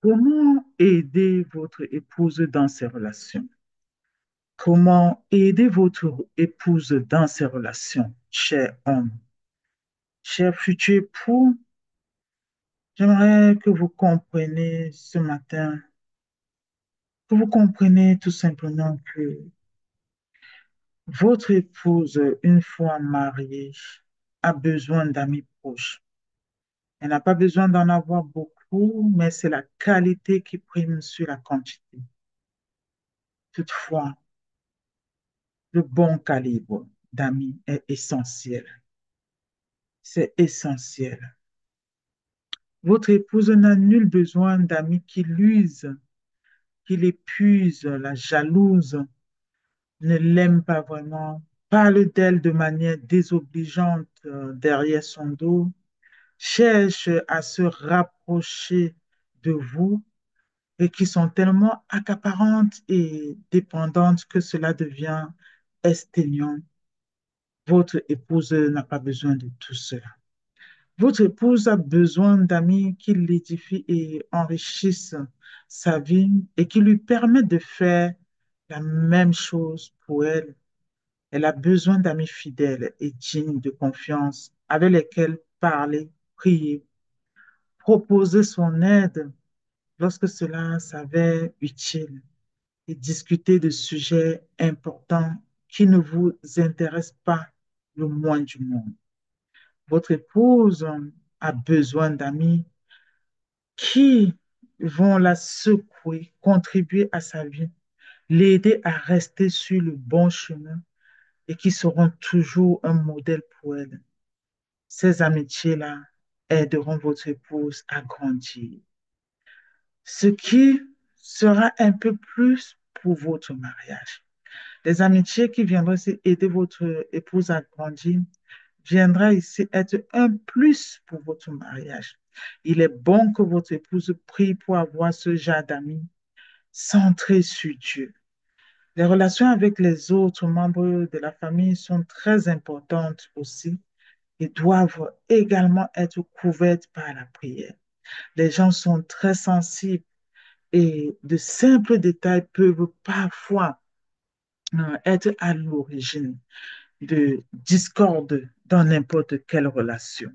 Comment aider votre épouse dans ses relations? Comment aider votre épouse dans ses relations, cher homme, cher futur époux? J'aimerais que vous compreniez ce matin, que vous compreniez tout simplement que votre épouse, une fois mariée, a besoin d'amis proches. Elle n'a pas besoin d'en avoir beaucoup, mais c'est la qualité qui prime sur la quantité. Toutefois, le bon calibre d'amis est essentiel. C'est essentiel. Votre épouse n'a nul besoin d'amis qui l'usent, qui l'épuisent, la jalouse, ne l'aime pas vraiment, parle d'elle de manière désobligeante derrière son dos, cherche à se rapprocher de vous et qui sont tellement accaparantes et dépendantes que cela devient exténuant. Votre épouse n'a pas besoin de tout cela. Votre épouse a besoin d'amis qui l'édifient et enrichissent sa vie et qui lui permettent de faire la même chose pour elle. Elle a besoin d'amis fidèles et dignes de confiance avec lesquels parler, prier, proposer son aide lorsque cela s'avère utile et discuter de sujets importants qui ne vous intéressent pas le moins du monde. Votre épouse a besoin d'amis qui vont la secouer, contribuer à sa vie, l'aider à rester sur le bon chemin et qui seront toujours un modèle pour elle. Ces amitiés-là aideront votre épouse à grandir, ce qui sera un peu plus pour votre mariage. Les amitiés qui viendront ici aider votre épouse à grandir viendra ici être un plus pour votre mariage. Il est bon que votre épouse prie pour avoir ce genre d'amis centrés sur Dieu. Les relations avec les autres membres de la famille sont très importantes aussi et doivent également être couvertes par la prière. Les gens sont très sensibles et de simples détails peuvent parfois être à l'origine de discorde dans n'importe quelle relation.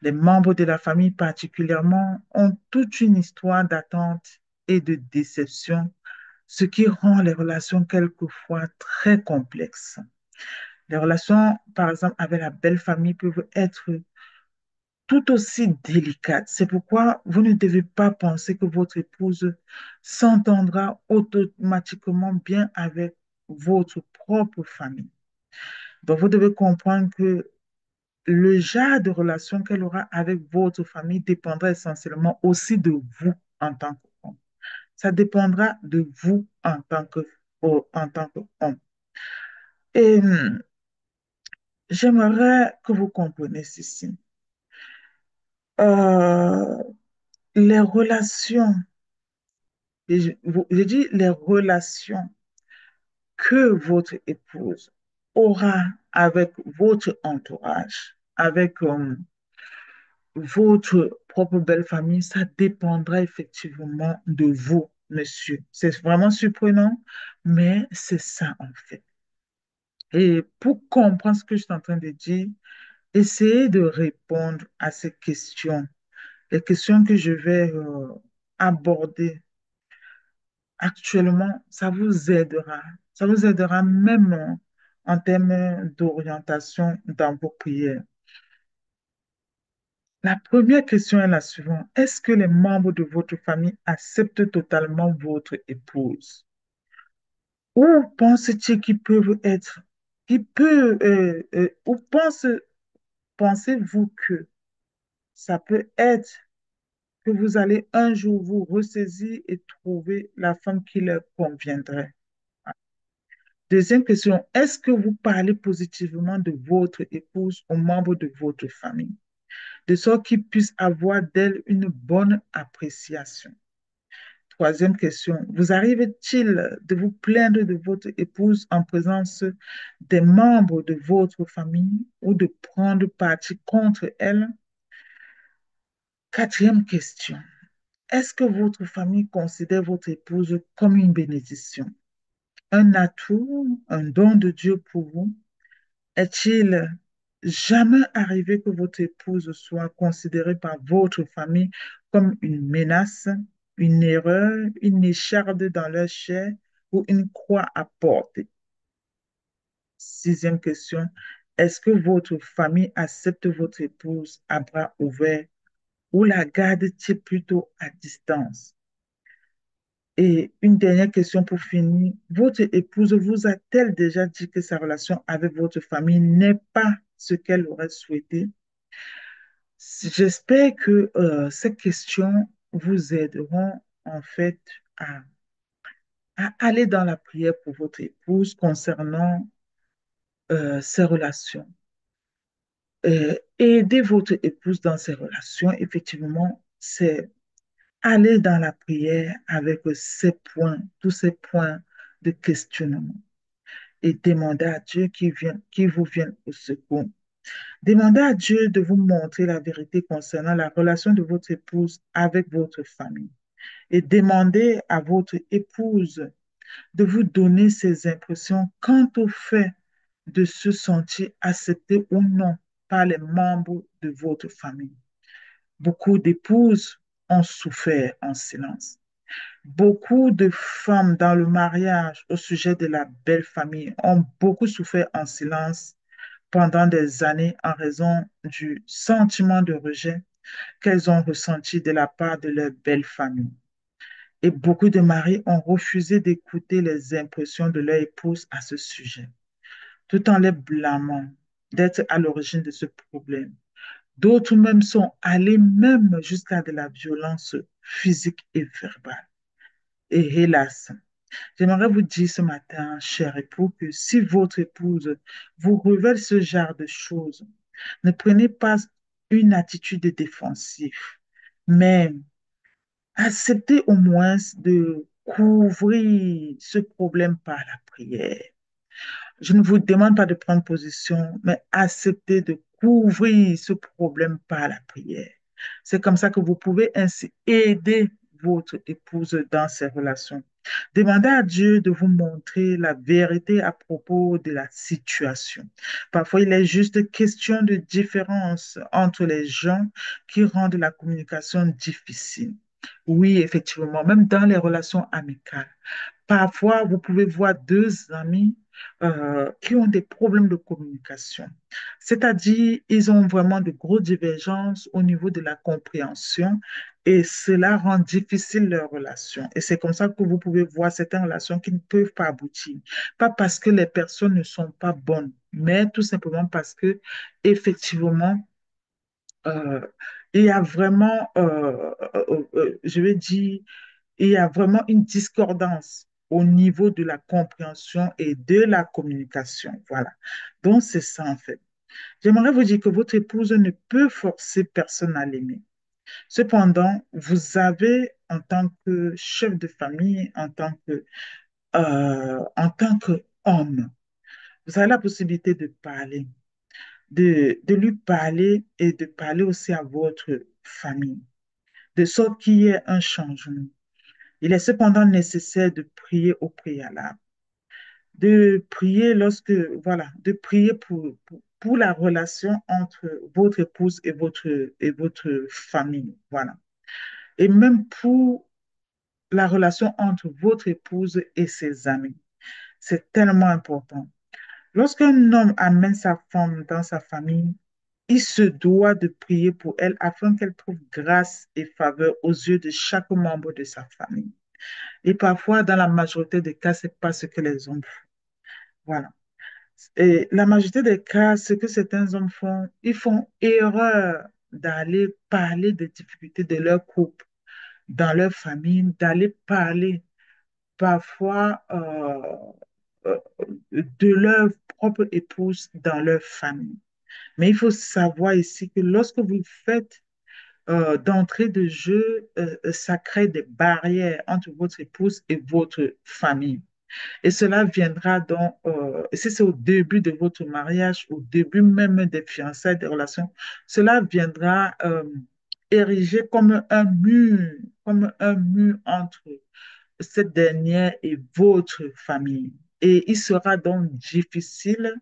Les membres de la famille particulièrement ont toute une histoire d'attente et de déception, ce qui rend les relations quelquefois très complexes. Les relations, par exemple, avec la belle famille peuvent être tout aussi délicates. C'est pourquoi vous ne devez pas penser que votre épouse s'entendra automatiquement bien avec votre propre famille. Donc, vous devez comprendre que le genre de relation qu'elle aura avec votre famille dépendra essentiellement aussi de vous en tant qu'homme. Ça dépendra de vous en tant qu'homme. Et j'aimerais que vous compreniez ceci. Euh, les relations, je dis les relations que votre épouse aura avec votre entourage, avec votre propre belle famille, ça dépendra effectivement de vous, monsieur. C'est vraiment surprenant, mais c'est ça en fait. Et pour comprendre ce que je suis en train de dire, essayez de répondre à ces questions, les questions que je vais aborder actuellement, ça vous aidera. Ça vous aidera même en termes d'orientation dans vos prières. La première question est la suivante. Est-ce que les membres de votre famille acceptent totalement votre épouse? Ou pensez-vous qu'ils peuvent être, ou pensez-vous que ça peut être que vous allez un jour vous ressaisir et trouver la femme qui leur conviendrait? Deuxième question, est-ce que vous parlez positivement de votre épouse aux membres de votre famille, de sorte qu'ils puissent avoir d'elle une bonne appréciation? Troisième question, vous arrive-t-il de vous plaindre de votre épouse en présence des membres de votre famille ou de prendre parti contre elle? Quatrième question, est-ce que votre famille considère votre épouse comme une bénédiction, un atout, un don de Dieu pour vous? Est-il jamais arrivé que votre épouse soit considérée par votre famille comme une menace, une erreur, une écharde dans leur chair ou une croix à porter? Sixième question, est-ce que votre famille accepte votre épouse à bras ouverts ou la garde-t-il plutôt à distance? Et une dernière question pour finir. Votre épouse vous a-t-elle déjà dit que sa relation avec votre famille n'est pas ce qu'elle aurait souhaité? J'espère que ces questions vous aideront en fait à, à aller dans la prière pour votre épouse concernant ses relations. Aider votre épouse dans ses relations, effectivement, c'est aller dans la prière avec ces points, tous ces points de questionnement et demander à Dieu qui vous vienne au secours. Demandez à Dieu de vous montrer la vérité concernant la relation de votre épouse avec votre famille. Et demandez à votre épouse de vous donner ses impressions quant au fait de se sentir accepté ou non par les membres de votre famille. Beaucoup d'épouses ont souffert en silence. Beaucoup de femmes dans le mariage au sujet de la belle famille ont beaucoup souffert en silence pendant des années en raison du sentiment de rejet qu'elles ont ressenti de la part de leur belle famille. Et beaucoup de maris ont refusé d'écouter les impressions de leur épouse à ce sujet, tout en les blâmant d'être à l'origine de ce problème. D'autres même sont allés même jusqu'à de la violence physique et verbale. Et hélas, j'aimerais vous dire ce matin, cher époux, que si votre épouse vous révèle ce genre de choses, ne prenez pas une attitude défensive, mais acceptez au moins de couvrir ce problème par la prière. Je ne vous demande pas de prendre position, mais acceptez de couvrir ce problème par la prière. C'est comme ça que vous pouvez ainsi aider votre épouse dans ses relations. Demandez à Dieu de vous montrer la vérité à propos de la situation. Parfois, il est juste question de différence entre les gens qui rendent la communication difficile. Oui, effectivement, même dans les relations amicales. Parfois, vous pouvez voir deux amis qui ont des problèmes de communication. C'est-à-dire, ils ont vraiment de grosses divergences au niveau de la compréhension et cela rend difficile leur relation. Et c'est comme ça que vous pouvez voir certaines relations qui ne peuvent pas aboutir. Pas parce que les personnes ne sont pas bonnes, mais tout simplement parce que, effectivement, euh, il y a vraiment, je vais dire, il y a vraiment une discordance au niveau de la compréhension et de la communication. Voilà. Donc, c'est ça en fait. J'aimerais vous dire que votre épouse ne peut forcer personne à l'aimer. Cependant, vous avez, en tant que chef de famille, en tant qu'homme, vous avez la possibilité de parler, de lui parler et de parler aussi à votre famille, de sorte qu'il y ait un changement. Il est cependant nécessaire de prier au préalable, de prier voilà, de prier pour la relation entre votre épouse et votre famille, voilà. Et même pour la relation entre votre épouse et ses amis. C'est tellement important. Lorsqu'un homme amène sa femme dans sa famille, il se doit de prier pour elle afin qu'elle trouve grâce et faveur aux yeux de chaque membre de sa famille. Et parfois, dans la majorité des cas, c'est pas ce que les hommes font. Voilà. Et la majorité des cas, ce que certains hommes font, ils font erreur d'aller parler des difficultés de leur couple, dans leur famille, d'aller parler parfois euh, de leur propre épouse dans leur famille. Mais il faut savoir ici que lorsque vous faites d'entrée de jeu, ça crée des barrières entre votre épouse et votre famille. Et cela viendra donc, si c'est au début de votre mariage, au début même des fiançailles, des relations, cela viendra ériger comme un mur comme un mur entre cette dernière et votre famille. Et il sera donc difficile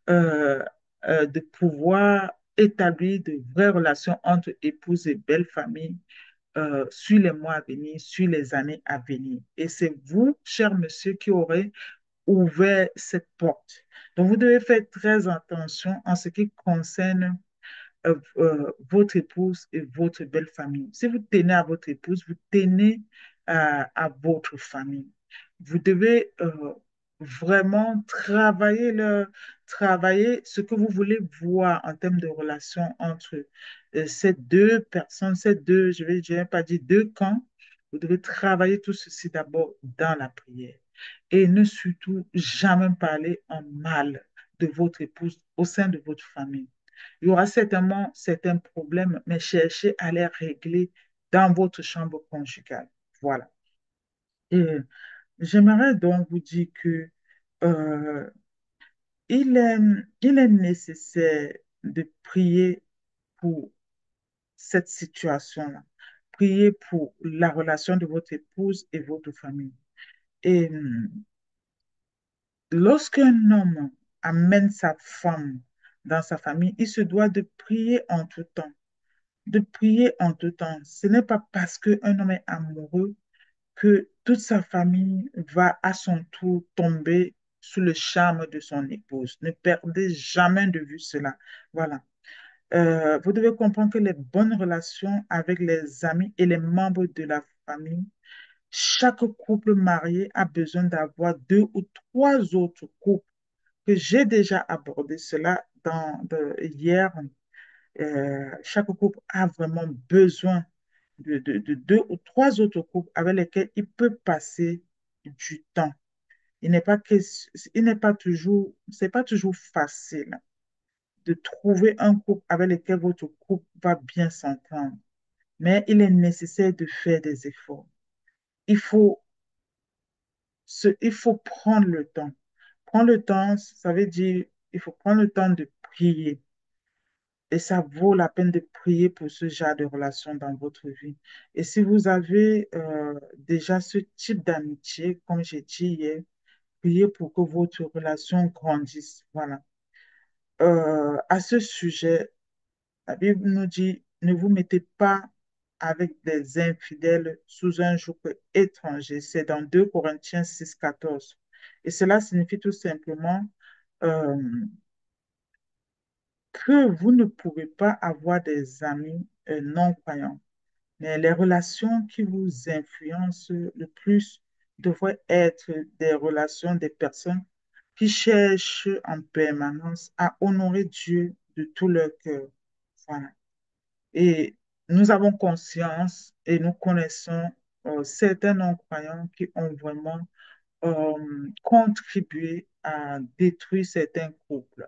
euh, de pouvoir établir de vraies relations entre épouse et belle famille sur les mois à venir, sur les années à venir. Et c'est vous, cher monsieur, qui aurez ouvert cette porte. Donc, vous devez faire très attention en ce qui concerne votre épouse et votre belle famille. Si vous tenez à votre épouse, vous tenez à votre famille. Vous devez vraiment travailler ce que vous voulez voir en termes de relation entre ces deux personnes, je vais pas dire deux camps. Vous devez travailler tout ceci d'abord dans la prière et ne surtout jamais parler en mal de votre épouse au sein de votre famille. Il y aura certainement certains problèmes, mais cherchez à les régler dans votre chambre conjugale. Voilà. Et j'aimerais donc vous dire que euh, il est, il est nécessaire de prier pour cette situation-là. Prier pour la relation de votre épouse et votre famille. Et lorsqu'un homme amène sa femme dans sa famille, il se doit de prier en tout temps. De prier en tout temps. Ce n'est pas parce qu'un homme est amoureux que toute sa famille va à son tour tomber sous le charme de son épouse. Ne perdez jamais de vue cela. Voilà. Vous devez comprendre que les bonnes relations avec les amis et les membres de la famille, chaque couple marié a besoin d'avoir deux ou trois autres couples que j'ai déjà abordé cela hier. Chaque couple a vraiment besoin de deux ou trois autres couples avec lesquels il peut passer du temps. Il n'est pas, il n'est pas toujours, c'est pas toujours facile de trouver un couple avec lequel votre couple va bien s'entendre. Mais il est nécessaire de faire des efforts. Il faut, il faut prendre le temps. Prendre le temps, ça veut dire, il faut prendre le temps de prier. Et ça vaut la peine de prier pour ce genre de relation dans votre vie. Et si vous avez déjà ce type d'amitié, comme j'ai dit hier, priez pour que votre relation grandisse. Voilà. À ce sujet, la Bible nous dit, ne vous mettez pas avec des infidèles sous un joug étranger. C'est dans 2 Corinthiens 6, 14. Et cela signifie tout simplement euh, que vous ne pouvez pas avoir des amis non-croyants. Mais les relations qui vous influencent le plus devraient être des relations des personnes qui cherchent en permanence à honorer Dieu de tout leur cœur. Voilà. Et nous avons conscience et nous connaissons certains non-croyants qui ont vraiment contribuer à détruire certains couples.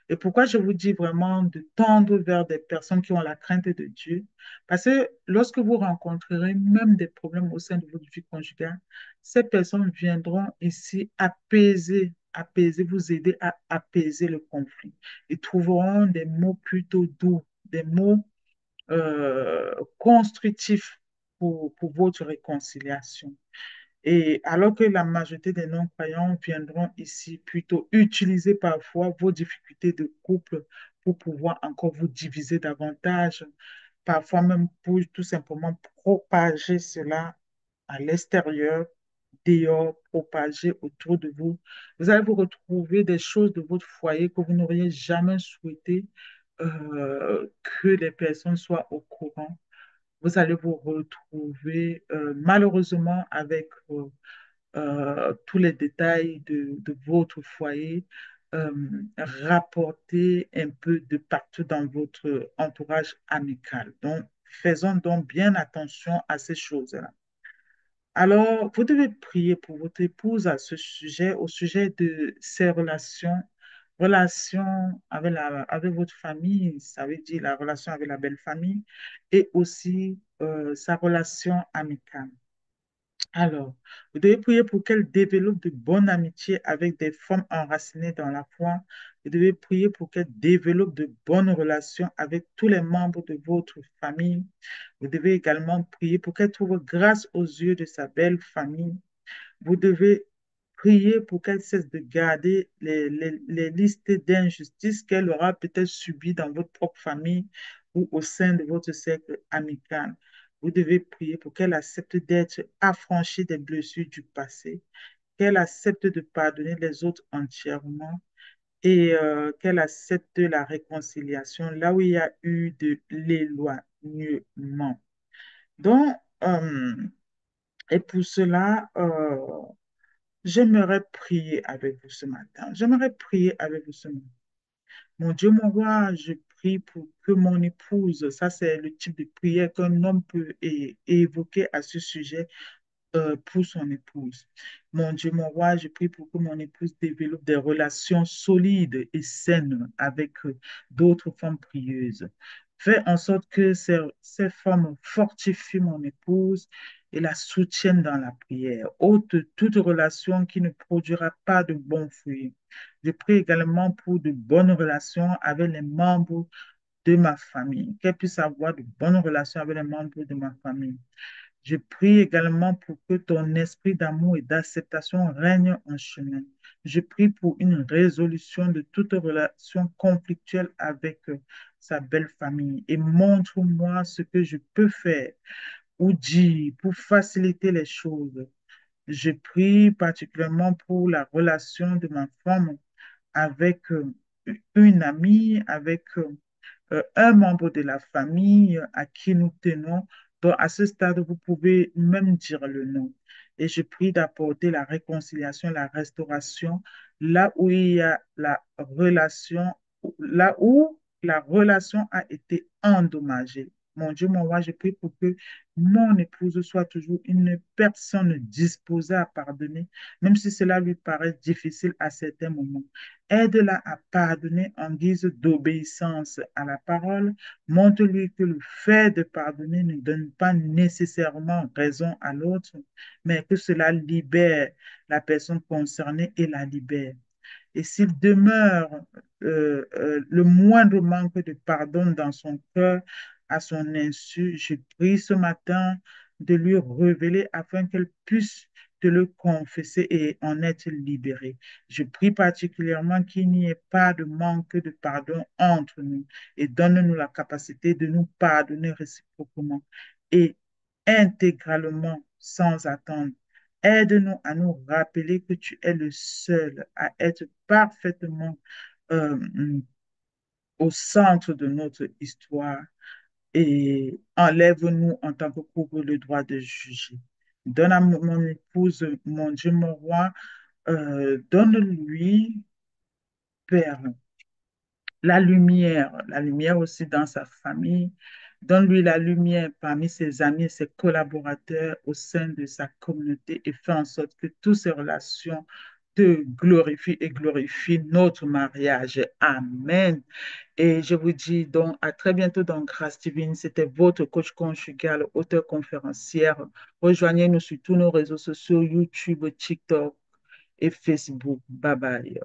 Et pourquoi je vous dis vraiment de tendre vers des personnes qui ont la crainte de Dieu? Parce que lorsque vous rencontrerez même des problèmes au sein de votre vie conjugale, ces personnes viendront ici apaiser, vous aider à apaiser le conflit. Ils trouveront des mots plutôt doux, des mots constructifs pour votre réconciliation. Et alors que la majorité des non-croyants viendront ici plutôt utiliser parfois vos difficultés de couple pour pouvoir encore vous diviser davantage, parfois même pour tout simplement propager cela à l'extérieur, dehors, propager autour de vous. Vous allez vous retrouver des choses de votre foyer que vous n'auriez jamais souhaité que les personnes soient au courant. Vous allez vous retrouver malheureusement avec tous les détails de votre foyer, euh, rapportés un peu de partout dans votre entourage amical. Donc, faisons donc bien attention à ces choses-là. Alors, vous devez prier pour votre épouse à ce sujet, au sujet de ses relations avec votre famille, ça veut dire la relation avec la belle famille, et aussi sa relation amicale. Alors, vous devez prier pour qu'elle développe de bonnes amitiés avec des femmes enracinées dans la foi, Vous devez prier pour qu'elle développe de bonnes relations avec tous les membres de votre famille. Vous devez également prier pour qu'elle trouve grâce aux yeux de sa belle famille. Vous devez prier pour qu'elle cesse de garder les listes d'injustices qu'elle aura peut-être subies dans votre propre famille ou au sein de votre cercle amical. Vous devez prier pour qu'elle accepte d'être affranchie des blessures du passé, qu'elle accepte de pardonner les autres entièrement et qu'elle accepte la réconciliation là où il y a eu de l'éloignement. Donc, euh, et pour cela, j'aimerais prier avec vous ce matin. J'aimerais prier avec vous ce matin. Mon Dieu, mon roi, je prie pour que mon épouse, ça c'est le type de prière qu'un homme peut évoquer à ce sujet, pour son épouse. Mon Dieu, mon roi, je prie pour que mon épouse développe des relations solides et saines avec d'autres femmes prieuses. Fais en sorte que ces femmes fortifient mon épouse et la soutiennent dans la prière. Ôte toute relation qui ne produira pas de bons fruits. Je prie également pour de bonnes relations avec les membres de ma famille, qu'elle puisse avoir de bonnes relations avec les membres de ma famille. Je prie également pour que ton esprit d'amour et d'acceptation règne en chemin. Je prie pour une résolution de toute relation conflictuelle avec sa belle famille et montre-moi ce que je peux faire ou dire pour faciliter les choses. Je prie particulièrement pour la relation de ma femme avec une amie, avec un membre de la famille à qui nous tenons. Donc, à ce stade, vous pouvez même dire le nom. Et je prie d'apporter la réconciliation, la restauration, là où il y a la relation, là où la relation a été endommagée. Mon Dieu, mon roi, je prie pour que mon épouse soit toujours une personne disposée à pardonner, même si cela lui paraît difficile à certains moments. Aide-la à pardonner en guise d'obéissance à la parole. Montre-lui que le fait de pardonner ne donne pas nécessairement raison à l'autre, mais que cela libère la personne concernée et la libère. Et s'il demeure le moindre manque de pardon dans son cœur à son insu, je prie ce matin de lui révéler afin qu'elle puisse te le confesser et en être libérée. Je prie particulièrement qu'il n'y ait pas de manque de pardon entre nous et donne-nous la capacité de nous pardonner réciproquement et intégralement sans attendre. Aide-nous à nous rappeler que tu es le seul à être parfaitement euh, au centre de notre histoire et enlève-nous en tant que couple le droit de juger. Donne à mon épouse, mon Dieu, mon roi, donne-lui, Père, la lumière aussi dans sa famille. Donne-lui la lumière parmi ses amis et ses collaborateurs au sein de sa communauté et fais en sorte que toutes ces relations te glorifient et glorifient notre mariage. Amen. Et je vous dis donc à très bientôt dans Grâce Divine. C'était votre coach conjugal, auteur conférencière. Rejoignez-nous sur tous nos réseaux sociaux, YouTube, TikTok et Facebook. Bye bye.